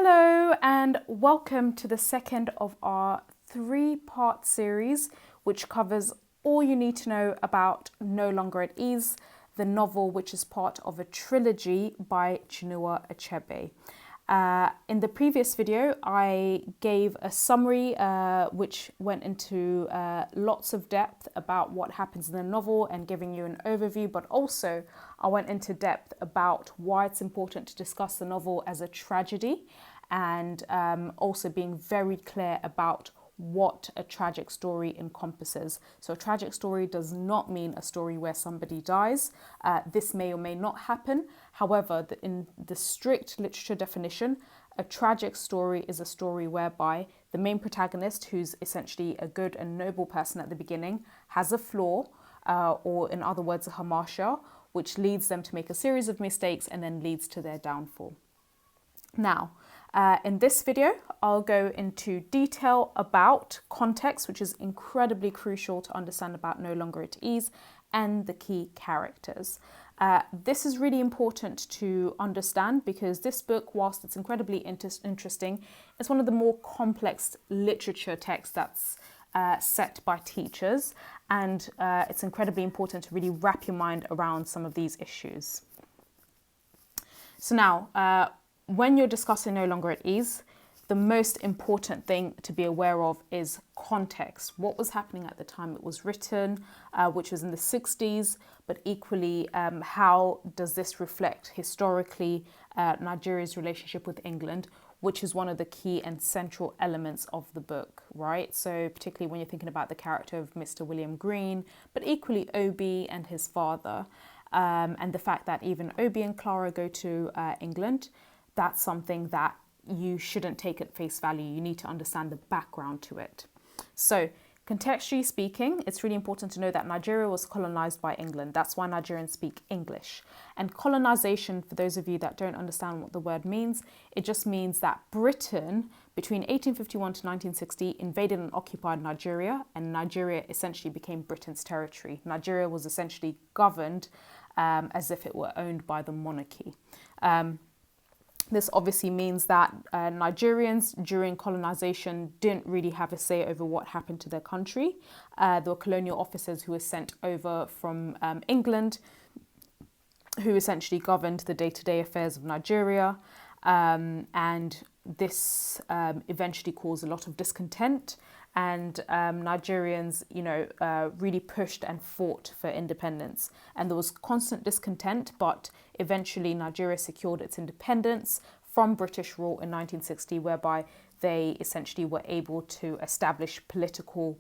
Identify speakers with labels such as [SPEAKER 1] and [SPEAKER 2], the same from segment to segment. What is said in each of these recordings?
[SPEAKER 1] Hello and welcome to the second of our three-part series which covers all you need to know about No Longer at Ease, the novel which is part of a trilogy by Chinua Achebe. In the previous video, I gave a summary which went into lots of depth about what happens in the novel and giving you an overview, but also I went into depth about why it's important to discuss the novel as a tragedy and also being very clear about what a tragic story encompasses. So a tragic story does not mean a story where somebody dies. This may or may not happen. However, in the strict literature definition, a tragic story is a story whereby the main protagonist, who's essentially a good and noble person at the beginning, has a flaw, or in other words, a hamasha, which leads them to make a series of mistakes and then leads to their downfall. Now, in this video, I'll go into detail about context, which is incredibly crucial to understand about No Longer at Ease, and the key characters. This is really important to understand because this book, whilst it's incredibly interesting, is one of the more complex literature texts that's set by teachers, and it's incredibly important to really wrap your mind around some of these issues. So now, when you're discussing No Longer at Ease, the most important thing to be aware of is context. What was happening at the time it was written, which was in the 60s, but equally, how does this reflect historically Nigeria's relationship with England, which is one of the key and central elements of the book, right? So particularly when you're thinking about the character of Mr. William Green, but equally Obi and his father, and the fact that even Obi and Clara go to England. That's something that you shouldn't take at face value. You need to understand the background to it. So, contextually speaking, it's really important to know that Nigeria was colonized by England. That's why Nigerians speak English. And colonization, for those of you that don't understand what the word means, it just means that Britain, between 1851 to 1960, invaded and occupied Nigeria, and Nigeria essentially became Britain's territory. Nigeria was essentially governed as if it were owned by the monarchy. This obviously means that Nigerians during colonization didn't really have a say over what happened to their country. There were colonial officers who were sent over from England, who essentially governed the day-to-day affairs of Nigeria. And this eventually caused a lot of discontent. And Nigerians, really pushed and fought for independence. And there was constant discontent, but eventually Nigeria secured its independence from British rule in 1960, whereby they essentially were able to establish political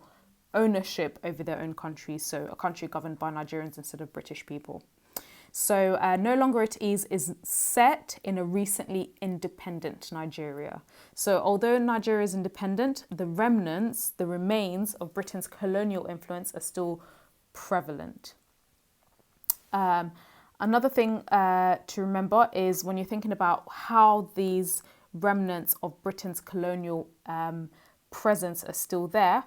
[SPEAKER 1] ownership over their own country. So a country governed by Nigerians instead of British people. So No Longer at Ease is set in a recently independent Nigeria. So although Nigeria is independent, the remains of Britain's colonial influence are still prevalent. Another thing to remember is when you're thinking about how these remnants of Britain's colonial presence are still there,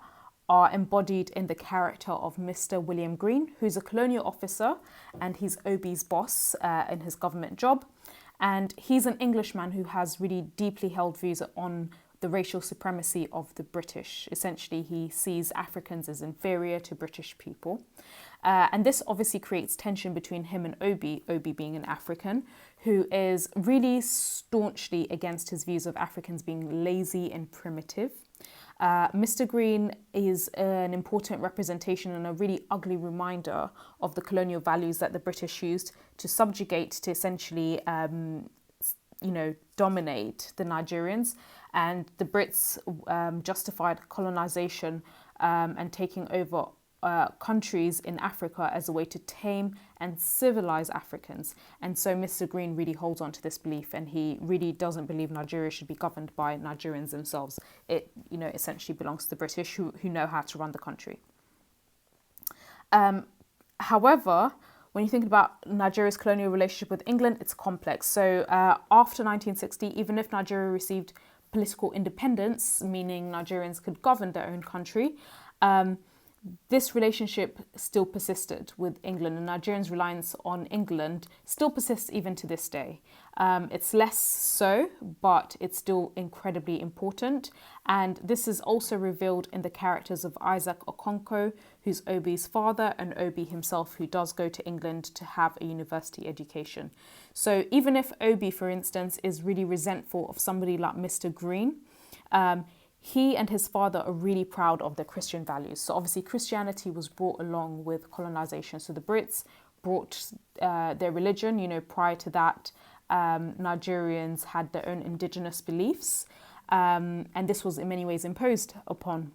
[SPEAKER 1] are embodied in the character of Mr. William Green, who's a colonial officer and he's Obi's boss in his government job. And he's an Englishman who has really deeply held views on the racial supremacy of the British. Essentially, he sees Africans as inferior to British people. And this obviously creates tension between him and Obi being an African, who is really staunchly against his views of Africans being lazy and primitive. Mr. Green is an important representation and a really ugly reminder of the colonial values that the British used to subjugate, to essentially, dominate the Nigerians. And the Brits justified colonization and taking over countries in Africa as a way to tame and civilize Africans. And so Mr. Green really holds on to this belief, and he really doesn't believe Nigeria should be governed by Nigerians themselves. It, essentially belongs to the British who know how to run the country. However, when you think about Nigeria's colonial relationship with England, it's complex. So after 1960, even if Nigeria received political independence, meaning Nigerians could govern their own country, this relationship still persisted with England, and Nigerians' reliance on England still persists even to this day. It's less so, but it's still incredibly important. And this is also revealed in the characters of Isaac Okonkwo, who's Obi's father, and Obi himself, who does go to England to have a university education. So even if Obi, for instance, is really resentful of somebody like Mr. Green, he and his father are really proud of their Christian values. So obviously Christianity was brought along with colonization. So the Brits brought their religion. Prior to that, Nigerians had their own indigenous beliefs. And this was in many ways imposed upon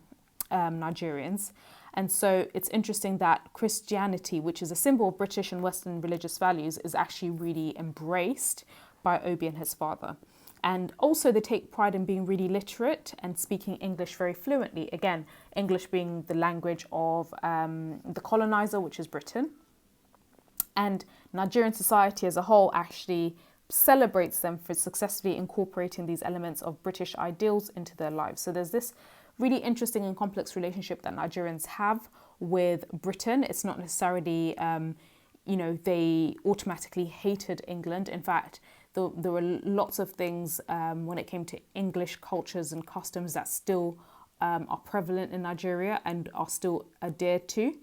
[SPEAKER 1] Nigerians. And so it's interesting that Christianity, which is a symbol of British and Western religious values, is actually really embraced by Obi and his father. And also they take pride in being really literate and speaking English very fluently. Again, English being the language of the colonizer, which is Britain. And Nigerian society as a whole actually celebrates them for successfully incorporating these elements of British ideals into their lives. So there's this really interesting and complex relationship that Nigerians have with Britain. It's not necessarily, they automatically hated England. In fact, there were lots of things when it came to English cultures and customs that still are prevalent in Nigeria and are still adhered to.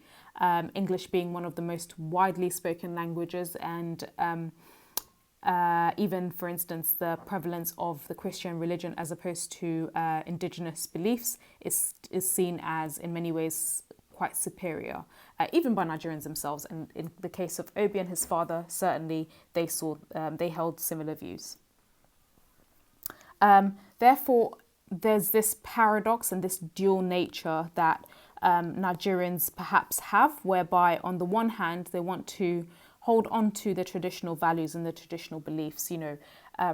[SPEAKER 1] English being one of the most widely spoken languages, and even, for instance, the prevalence of the Christian religion as opposed to indigenous beliefs is seen as, in many ways, quite superior, even by Nigerians themselves. And in the case of Obi and his father, certainly they held similar views. Therefore, there's this paradox and this dual nature that Nigerians perhaps have, whereby on the one hand, they want to hold on to the traditional values and the traditional beliefs.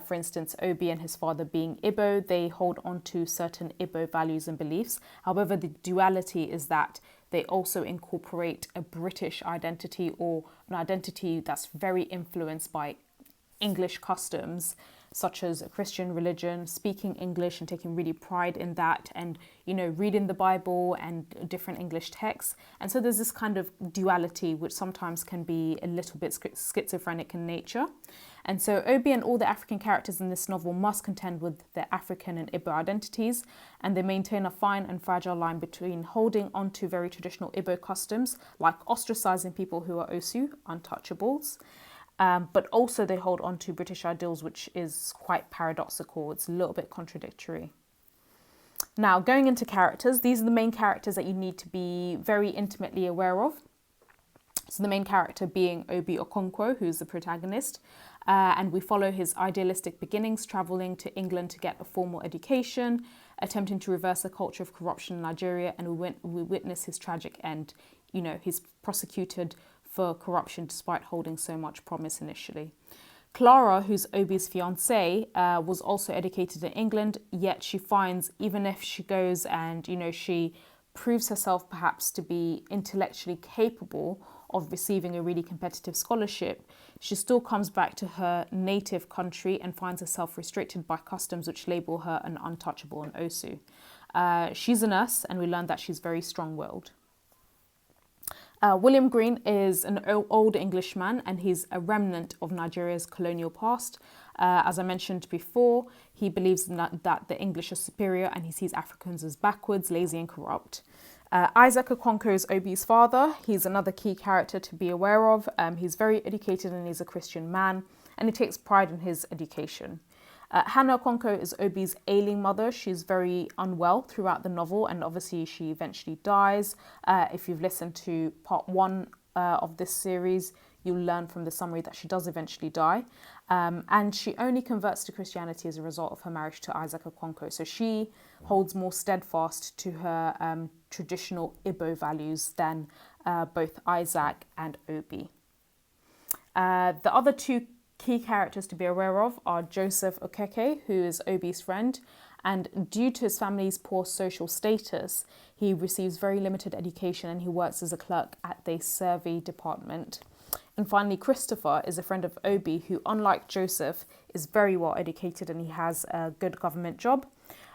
[SPEAKER 1] For instance, Obi and his father being Igbo, they hold on to certain Igbo values and beliefs. However, the duality is that they also incorporate a British identity, or an identity that's very influenced by English customs, such as a Christian religion, speaking English and taking really pride in that, and reading the Bible and different English texts. And so there's this kind of duality which sometimes can be a little bit schizophrenic in nature. And so Obi and all the African characters in this novel must contend with their African and Igbo identities, and they maintain a fine and fragile line between holding on to very traditional Igbo customs, like ostracizing people who are Osu, untouchables, but also they hold on to British ideals, which is quite paradoxical. It's a little bit contradictory. Now, going into characters, these are the main characters that you need to be very intimately aware of. So the main character being Obi Okonkwo, who's the protagonist, and we follow his idealistic beginnings, travelling to England to get a formal education, attempting to reverse the culture of corruption in Nigeria, and we witness his tragic end. He's prosecuted for corruption despite holding so much promise initially. Clara, who's Obi's fiancée, was also educated in England, yet she finds, even if she goes and, she proves herself perhaps to be intellectually capable of receiving a really competitive scholarship, she still comes back to her native country and finds herself restricted by customs which label her an untouchable and Osu. She's a nurse, and we learn that she's very strong-willed. William Green is an old Englishman, and he's a remnant of Nigeria's colonial past. As I mentioned before, he believes that the English are superior, and he sees Africans as backwards, lazy and corrupt. Isaac Okonkwo is Obi's father. He's another key character to be aware of. He's very educated and he's a Christian man, and he takes pride in his education. Hannah Okonkwo is Obi's ailing mother. She's very unwell throughout the novel, and obviously she eventually dies. If you've listened to part 1 of this series, you'll learn from the summary that she does eventually die. And she only converts to Christianity as a result of her marriage to Isaac Okonkwo. So she holds more steadfast to her traditional Igbo values than both Isaac and Obi. The other two key characters to be aware of are Joseph Okeke, who is Obi's friend, and due to his family's poor social status, he receives very limited education and he works as a clerk at the survey department. And finally, Christopher is a friend of Obi who, unlike Joseph, is very well educated and he has a good government job.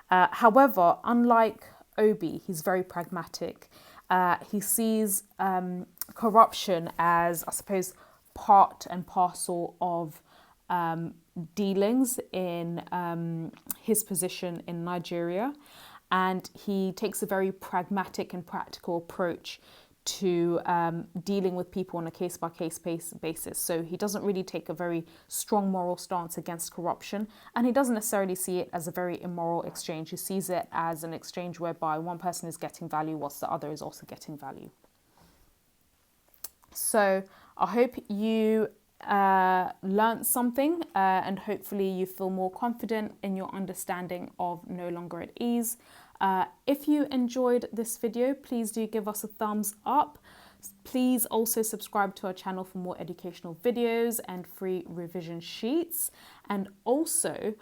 [SPEAKER 1] However, unlike Obi, he's very pragmatic. He sees corruption as, I suppose, part and parcel of dealings in his position in Nigeria. And he takes a very pragmatic and practical approach to dealing with people on a case-by-case basis. So he doesn't really take a very strong moral stance against corruption, and he doesn't necessarily see it as a very immoral exchange. He sees it as an exchange whereby one person is getting value whilst the other is also getting value. So I hope you learned something, and hopefully you feel more confident in your understanding of No Longer at Ease. If you enjoyed this video, please do give us a thumbs up. Please also subscribe to our channel for more educational videos and free revision sheets. And also,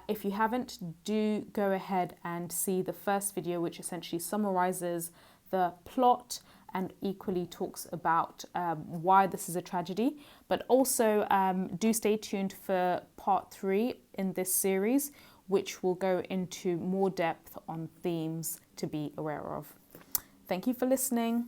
[SPEAKER 1] if you haven't, do go ahead and see the first video, which essentially summarizes the plot and equally talks about why this is a tragedy. But also do stay tuned for part 3 in this series, which will go into more depth on themes to be aware of. Thank you for listening.